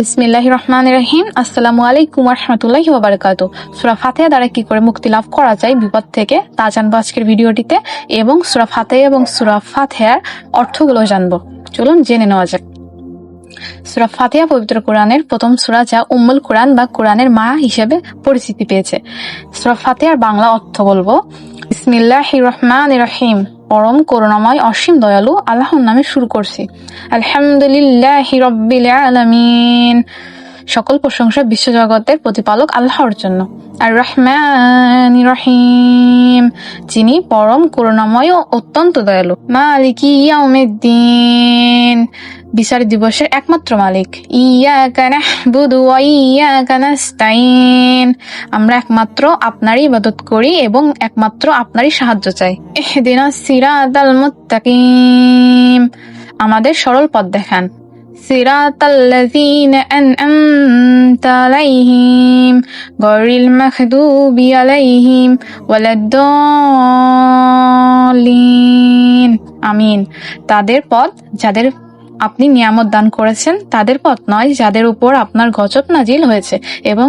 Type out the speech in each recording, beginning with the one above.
বিসমিল্লাহির রহমানির রহিম। আসসালামু আলাইকুম ওয়া রাহমাতুল্লাহি ওয়া বারাকাতুহু। সূরা ফাতিহা দ্বারা কি করে মুক্তি লাভ করা যায় বিপদ থেকে তা জানবো আজকের ভিডিওটিতে, এবং সূরা ফাতিহা এবং সূরা ফাতিহার অর্থগুলো জানবো। চলুন জেনে নেওয়া যাক। সূরা ফাতিহা পবিত্র কোরআনের প্রথম সূরা, যা উম্মুল কোরআন বা কোরআনের মা হিসেবে পরিচিতি পেয়েছে। সূরা ফাতিহার বাংলা অর্থ বলবো, বিসমিল্লাহির রহমানির রহিম, পরম করুণাময় অসীম দয়ালু আল্লাহর নামে শুরু করছি। আলহামদুলিল্লাহি রাব্বিল আলামিন, সকল প্রশংসা বিশ্বজগতের প্রতিপালক আল্লাহর জন্য। আর রহমানির রহিম, যিনি পরম করুণাময় ও অত্যন্ত দয়ালু। মালিকি ইয়াউমিদ্দিন, বিচার দিবসের একমাত্র মালিক। ইয়াকা নাহবুদু ওয়া ইয়াকা নাস্তাইন, আমরা একমাত্র আপনারই ইবাদত করি এবং একমাত্র আপনারই সাহায্য চাই। ইহদিনাস সিরাতাল মুত্তাকিম, আমাদের সরল পথ দেখান। সিরাতাল্লাযীনা আন'আমতা আলাইহিম গায়রিল মাগদুবি আলাইহিম ওয়ালাদ-দাল্লিন, আমিন। তাদের পথ যাদের আপনি নিয়ামত দান করেছেন, তাদের পথ নয় যাদের উপর আপনার গজব নাজিল হয়েছে এবং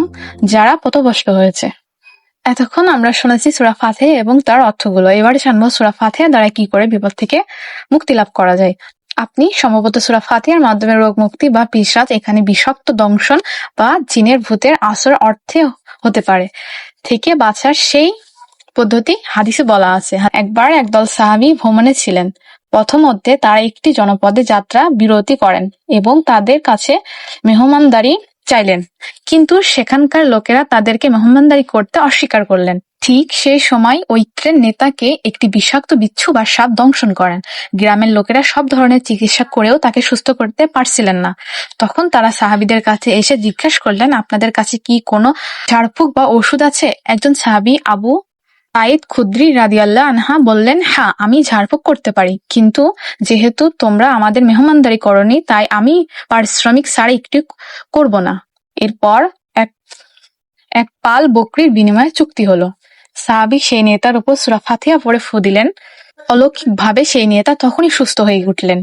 যারা পথভ্রষ্ট হয়েছে। এতক্ষণ আমরা শুনেছি সূরা ফাতিহা এবং তার অর্থগুলো। এবার জানবো সূরা ফাতিহা দ্বারা কি করে বিপদ থেকে মুক্তি লাভ করা যায়। আপনি সম্ভবত সূরা ফাতিহার মাধ্যমে রোগ মুক্তি বা পিশাচ, এখানে বিষাক্ত দংশন বা জিনের ভূতের আসর অর্থে হতে পারে, থেকে বাঁচার সেই পদ্ধতি হাদিসে বলা আছে। একবার একদল সাহাবী ভ্রমণে ছিলেন। পথমধ্যে তারা একটি জনপদে যাত্রা বিরতি করেন এবং তাদের কাছে মেহমানদারি চাইলেন, কিন্তু সেখানকার লোকেরা তাদেরকে মেহমানদারি করতে অস্বীকার করলেন। ঠিক সেই সময় ঐক্যের নেতাকে একটি বিষাক্ত বিচ্ছু বা সাপ দংশন করেন। গ্রামের লোকেরা সব ধরনের চিকিৎসা করেও তাকে সুস্থ করতে পারছিলেন না। তখন তারা সাহাবীদের কাছে এসে জিজ্ঞাসা করলেন, আপনাদের কাছে কি কোনো ঝাড়ফুঁক বা ওষুধ আছে? একজন সাহাবী আবু সাঈদ খুদরি রাদিয়াল্লাহু আনহু বললেন, হ্যাঁ, আমি ঝাড়ফুঁক করতে পারি, কিন্তু যেহেতু তোমরা আমাদের মেহমানদারি করনি, তাই আমি পারিশ্রমিক ছাড়া একটু করব না। এরপর এক পাল বকরির বিনিময়ে চুক্তি হলো। সাহাবী সেই নেতার উপর সূরা ফাতিহা পড়ে ফু দিলেন। অলৌকিকভাবে সেই নেতা তখনই সুস্থ হয়ে উঠলেন,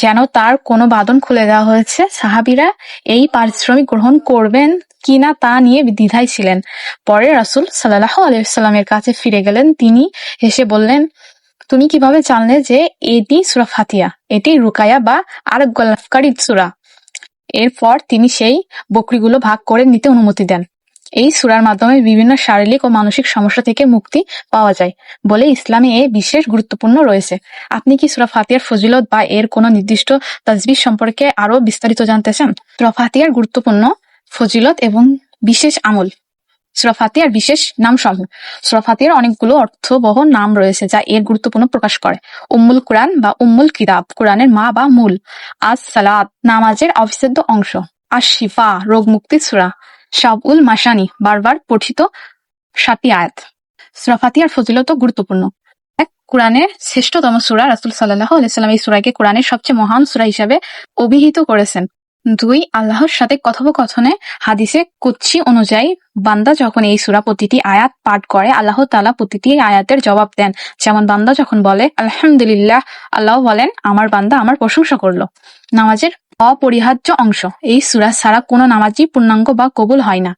যেন তার কোনো বাঁধন খুলে দেওয়া হয়েছে। সাহাবীরা এই পারিশ্রমিক গ্রহণ করবেন কিনা তা নিয়ে দ্বিধায় ছিলেন। পরে রাসূল সাল্লাল্লাহু আলাইহি ওয়াসাল্লামের কাছে ফিরে গেলেন। তিনি হেসে বললেন, তুমি কিভাবে জানলে যে এটি সূরা ফাতিহা? এটি রুকায়া বা আরোগ্য লাভকারী সূরা। এরপর তিনি সেই বকরিগুলো ভাগ করে নিতে অনুমতি দেন। এই সূরার মাধ্যমে বিভিন্ন শারীরিক ও মানসিক সমস্যা থেকে মুক্তি পাওয়া যায় বলে ইসলামে এ বিশেষ গুরুত্বপূর্ণ রয়েছে। আপনি কি সূরা ফাতিহার ফজিলত বা এর কোনো নির্দিষ্ট তাজবিহ সম্পর্কে আরো বিস্তারিত জানতে চান? সূরা ফাতিহার গুরুত্বপূর্ণ ফজিলত এবং বিশেষ আমল। সূরা ফাতিহার বিশেষ নামসমূহ। সূরা ফাতিহার অনেকগুলো অর্থবহ নাম রয়েছে যা এর গুরুত্বপূর্ণ প্রকাশ করে। উম্মুল কোরআন বা উম্মুল কিতাব, কোরআনের মা বা মূল। আস-সালাত, নামাজের অবিচ্ছেদ্য অংশ। আশ-শিফা, রোগ মুক্তির সূরা। শাবউল মাসানি, বারবার পঠিত 7টি আয়াত। সূরা ফাতিহার ফজিলত গুরুত্বপূর্ণ। এক, কোরআনের শ্রেষ্ঠতম সূরা। রাসূল সাল্লাল্লাহু আলাইহি ওয়াসাল্লাম এই সূরাকে কোরআনের সবচেয়ে মহান সূরা হিসেবে অভিহিত করেছেন। 2, আল্লাহর সাথে কথোপকথনে। হাদিসে কুদসি অনুযায়ী বান্দা যখন এই সূরা প্রতিটি আয়াত পাঠ করে, আল্লাহ তাআলা প্রতিটি আয়াতের জবাব দেন। যেমন বান্দা যখন বলে আলহামদুলিল্লাহ, আল্লাহ বলেন, আমার বান্দা আমার প্রশংসা করলো। নামাজের অপরিহার্য অংশ। এই সূরা ছাড়া কোনো নামাজই পূর্ণাঙ্গ বা কবুল হয় না।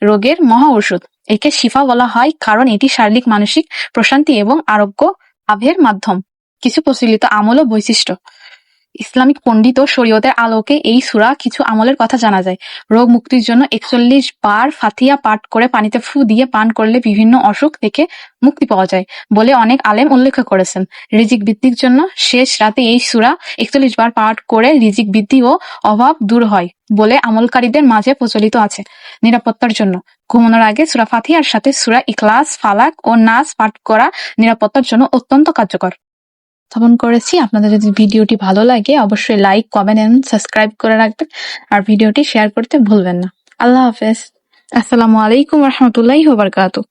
রোগের মহা ঔষধ। একে শিফা বলা হয় কারণ এটি শারীরিক মানসিক প্রশান্তি এবং আরোগ্য লাভের মাধ্যম। কিছু প্রচলিত আমল ও বৈশিষ্ট্য। ইসলামিক পণ্ডিত ও শরীয়তের আলোকে এই সূরা কিছু আমলের কথা জানা যায়। রোগ মুক্তির জন্য 41 বার ফাতিহা পাঠ করে পানিতে ফু দিয়ে পান করলে বিভিন্ন অসুখ থেকে মুক্তি পাওয়া যায় বলে অনেক আলেম উল্লেখ করেছেন। রিজিক বৃদ্ধির জন্য শেষ রাতে এই সূরা 41 বার পাঠ করে রিজিক বৃদ্ধি ও অভাব দূর হয় বলে আমলকারীদের মাঝে প্রচলিত আছে। নিরাপত্তার জন্য ঘুমানোর আগে সূরা ফাতিহার সাথে সূরা ইখলাস, ফালাক ও নাস পাঠ করা নিরাপত্তার জন্য অত্যন্ত কার্যকর। স্থাপন করেছি। আপনাদের যদি ভিডিওটি ভালো লাগে অবশ্যই লাইক, কমেন্ট এবং সাবস্ক্রাইব করে রাখবেন, আর ভিডিওটি শেয়ার করতে ভুলবেন না। আল্লাহ হাফেজ। আসসালামু আলাইকুম ওয়া রাহমাতুল্লাহি ওয়া বারাকাতুহু।